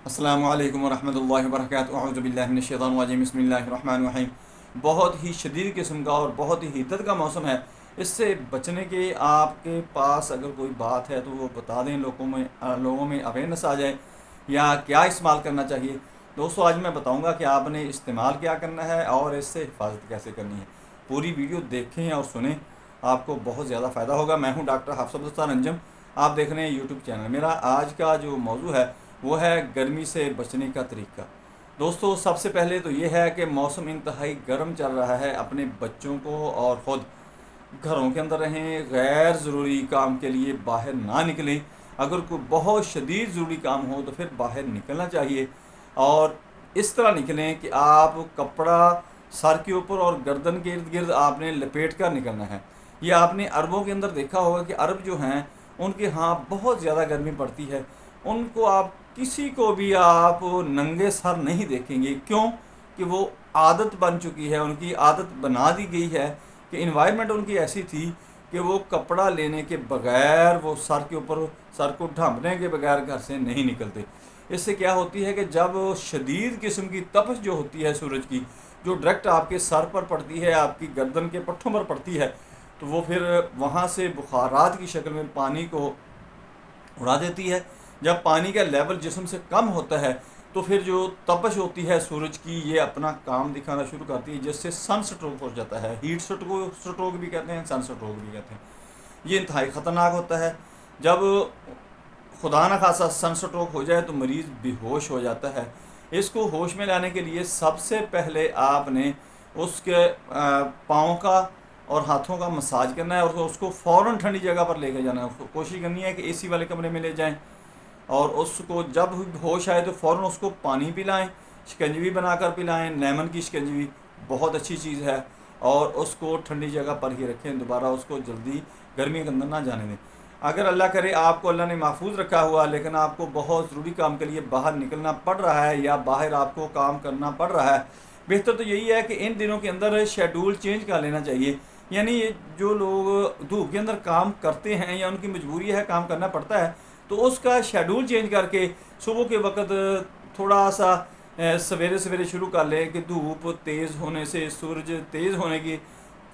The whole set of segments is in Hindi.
अस्सलामु अलैकुम वरहमतुल्लाहि वबरकातुहू अऊज़ु बिल्लाहि मिनश शैतानिर रजीम बिस्मिल्लाहिर रहमानिर रहीम। बहुत ही शदीद किस्म का और बहुत ही हिद्दत का मौसम है। इससे बचने के आपके पास अगर कोई बात है तो वो बता दें, लोगों में अवेयरनेस आ जाए या क्या इस्तेमाल करना चाहिए। दोस्तों, आज मैं बताऊंगा कि आपने इस्तेमाल क्या करना है और इससे हिफाजत कैसे करनी है। पूरी वीडियो देखें और सुनें, आपको बहुत ज़्यादा फ़ायदा होगा। मैं हूं डॉक्टर हाफिज़ उस्ताद अंजम, आप देख रहे हैं यूट्यूब चैनल। मेरा आज का जो मौजू है वो है गर्मी से बचने का तरीका। दोस्तों, सबसे पहले तो ये है कि मौसम इंतहाई गर्म चल रहा है। अपने बच्चों को और ख़ुद घरों के अंदर रहें, गैर ज़रूरी काम के लिए बाहर ना निकलें। अगर कोई बहुत शदीद ज़रूरी काम हो तो फिर बाहर निकलना चाहिए, और इस तरह निकलें कि आप कपड़ा सर के ऊपर और गर्दन के इर्द गिर्द आपने लपेट कर निकलना है। ये आपने अरबों के अंदर देखा होगा कि अरब जो हैं उनके यहाँ बहुत ज़्यादा गर्मी पड़ती है। उनको आप किसी को भी आप नंगे सर नहीं देखेंगे, क्यों कि वो आदत बन चुकी है, उनकी आदत बना दी गई है कि इन्वायरमेंट उनकी ऐसी थी कि वो कपड़ा लेने के बगैर, वो सर के ऊपर सर को ढांपने के बगैर घर से नहीं निकलते। इससे क्या होती है कि जब शदीद किस्म की तपश जो होती है सूरज की, जो डायरेक्ट आपके सर पर पड़ती है, आपकी गर्दन के पट्टों पर पड़ती है, तो वो फिर वहाँ से बुखारात की शक्ल में पानी को उड़ा देती है। जब पानी का लेवल जिस्म से कम होता है तो फिर जो तपश होती है सूरज की, ये अपना काम दिखाना शुरू करती है, जिससे सन स्ट्रोक हो जाता है। हीट स्ट्रोक भी कहते हैं, सन स्ट्रोक भी कहते हैं। ये इंतहाई ख़तरनाक होता है। जब खुदा न खासा सन स्ट्रोक हो जाए तो मरीज़ बेहोश हो जाता है। इसको होश में लाने के लिए सबसे पहले आपने उसके पाँव का और हाथों का मसाज करना है, और उसको फ़ौरन ठंडी जगह पर लेकर जाना है। कोशिश करनी है कि एसी वाले कमरे में ले जाएं, और उसको जब होश आए तो फ़ौरन उसको पानी पिलाएं, शिकंजवी बनाकर पिलाएं। लेमन की शिकंजवी बहुत अच्छी चीज़ है, और उसको ठंडी जगह पर ही रखें, दोबारा उसको जल्दी गर्मी के अंदर ना जाने दें। अगर अल्लाह करे आपको अल्लाह ने महफूज रखा हुआ, लेकिन आपको बहुत ज़रूरी काम के लिए बाहर निकलना पड़ रहा है या बाहर आपको काम करना पड़ रहा है, बेहतर तो यही है कि इन दिनों के अंदर शेड्यूल चेंज कर लेना चाहिए। यानी ये जो लोग धूप के अंदर काम करते हैं या उनकी मजबूरी है, काम करना पड़ता है, तो उसका शेड्यूल चेंज करके सुबह के वक्त थोड़ा सा सवेरे सवेरे शुरू कर लें कि धूप तेज़ होने से, सूरज तेज़ होने की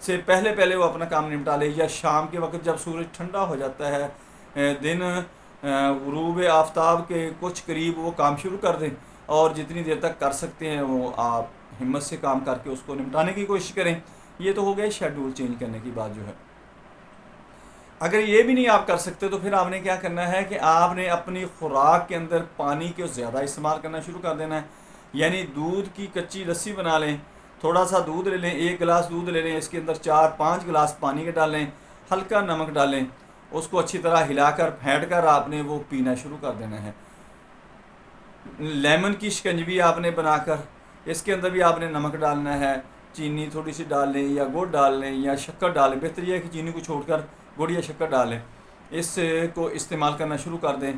से पहले पहले वो अपना काम निपटा ले, या शाम के वक्त जब सूरज ठंडा हो जाता है, दिन गुरूब आफ्ताब के कुछ करीब वो काम शुरू कर दें, और जितनी देर तक कर सकते हैं वो आप हिम्मत से काम करके उसको निपटाने की कोशिश करें। ये तो हो गया शेड्यूल चेंज करने की बात जो है। अगर ये भी नहीं आप कर सकते तो फिर आपने क्या करना है कि आपने अपनी खुराक के अंदर पानी को ज़्यादा इस्तेमाल करना शुरू कर देना है। यानी दूध की कच्ची लस्सी बना लें, थोड़ा सा दूध ले लें, 1 गिलास दूध ले लें, इसके अंदर 4-5 गिलास पानी के डालें, हल्का नमक डालें, उसको अच्छी तरह हिलाकर फेंट कर आपने वो पीना शुरू कर देना है। लेमन की शिकंजवी आपने बनाकर, इसके अंदर भी आपने नमक डालना है, चीनी थोड़ी सी डाल लें या गुड़ डाल लें या शक्कर डाल लें। बेहतर यह है कि चीनी को छोड़कर गुड़ या शक्कर डालें, इसको इस्तेमाल करना शुरू कर दें।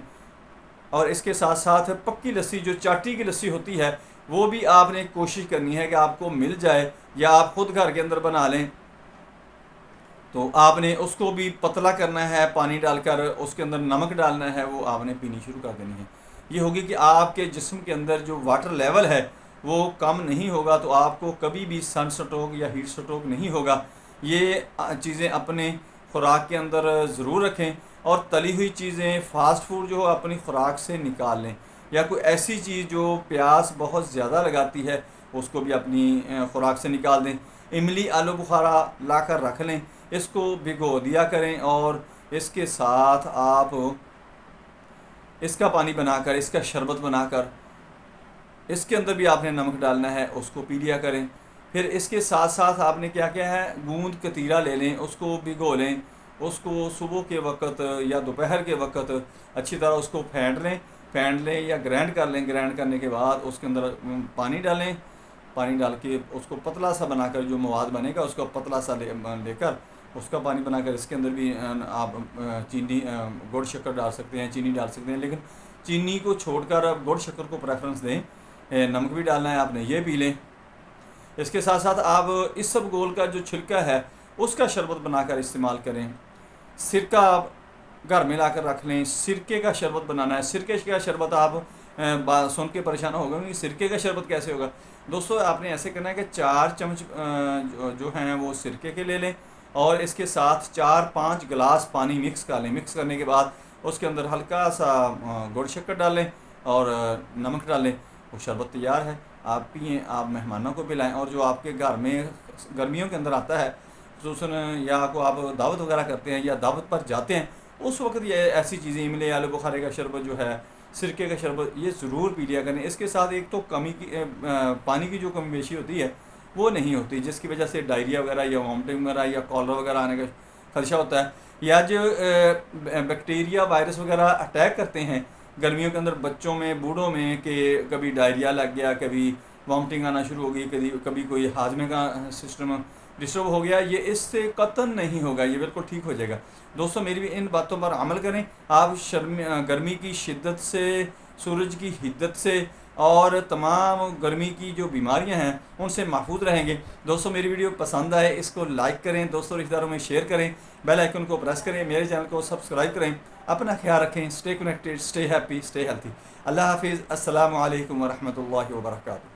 और इसके साथ साथ पक्की लस्सी, जो चाटी की लस्सी होती है, वो भी आपने कोशिश करनी है कि आपको मिल जाए, या आप खुद घर के अंदर बना लें। तो आपने उसको भी पतला करना है, पानी डालकर उसके अंदर नमक डालना है, वो आपने पीनी शुरू कर देनी है। ये होगी कि आपके जिस्म के अंदर जो वाटर लेवल है वो कम नहीं होगा, तो आपको कभी भी सन स्ट्रोक या हीट स्ट्रोक नहीं होगा। ये चीज़ें अपने खुराक के अंदर ज़रूर रखें, और तली हुई चीज़ें, फ़ास्ट फूड जो अपनी खुराक से निकाल लें, या कोई ऐसी चीज़ जो प्यास बहुत ज़्यादा लगाती है उसको भी अपनी खुराक से निकाल दें। इमली आलू बुखारा ला कर रख लें, इसको भिगो दिया करें, और इसके साथ आप इसका पानी बनाकर, इसका शरबत बनाकर, इसके अंदर भी आपने नमक डालना है, उसको पी लिया करें। फिर इसके साथ साथ आपने क्या क्या है, गूंद कतीरा ले लें, उसको भिगो लें, उसको सुबह के वक्त या दोपहर के वक्त अच्छी तरह उसको फेंट लें या ग्राइंड कर लें। ग्राइंड करने के बाद उसके अंदर पानी डालें, पानी डाल के उसको पतला सा बनाकर, जो मवाद बनेगा उसको पतला सा लेकर उसका पानी बनाकर, इसके अंदर भी आप चीनी, गुड़ शक्कर डाल सकते हैं, चीनी डाल सकते हैं, लेकिन चीनी को छोड़कर अब गुड़ शक्कर को प्रेफरेंस दें। नमक भी डालना है आपने, ये पी लें। इसके साथ साथ आप इस सब गोल का जो छिलका है उसका शरबत बनाकर इस्तेमाल करें। सिरका आप घर में लाकर रख लें, सिरके का शरबत बनाना है। सिरके का शरबत आप बात सुन के परेशान हो गए कि सिरके का शरबत कैसे होगा। दोस्तों आपने ऐसे करना है कि 4 चम्मच जो हैं वो सिरके के ले लें और इसके साथ 4-5 गिलास पानी मिक्स कर लें। मिक्स करने के बाद उसके अंदर हल्का सा गुड़ शक्कर डालें और नमक डालें। वो शरबत तैयार है, आप पिएँ, आप मेहमानों को पिलाएँ। और जो आपके घर में गर्मियों के अंदर आता है खसूसन, या को आप दावत वगैरह करते हैं या दावत पर जाते हैं, उस वक्त ये ऐसी चीज़ें इमली आलू बुखारे का शरबत जो है, सिरके का शरबत, ये ज़रूर पी लिया करें। इसके साथ एक तो पानी की जो कमी बेशी होती है वो नहीं होती, जिसकी वजह से डायरिया वगैरह या वॉमिटिंग वगैरह या कॉलरा वगैरह आने का खदशा होता है। या जो बैक्टीरिया वायरस वगैरह अटैक करते हैं गर्मियों के अंदर बच्चों में, बूढ़ों में, कि कभी डायरिया लग गया, कभी वॉमिटिंग आना शुरू हो गई, कभी कोई हाजमे का सिस्टम डिस्टर्ब हो गया, ये इससे कतन नहीं होगा, ये बिल्कुल ठीक हो जाएगा। दोस्तों मेरी भी इन बातों पर अमल करें। आप गर्मी की शिद्दत से, सूरज की हिद्दत से और तमाम गर्मी की जो बीमारियां हैं उनसे महफूज रहेंगे। दोस्तों मेरी वीडियो पसंद आए इसको लाइक करें, दोस्तों रिश्तेदारों में शेयर करें, बेल आइकन को प्रेस करें, मेरे चैनल को सब्सक्राइब करें। अपना ख्याल रखें, stay connected, stay happy, stay healthy. अल्लाह हाफिज़। अस्सलामु अलैकुम वरहमतुल्लाहि वबरकातुहू।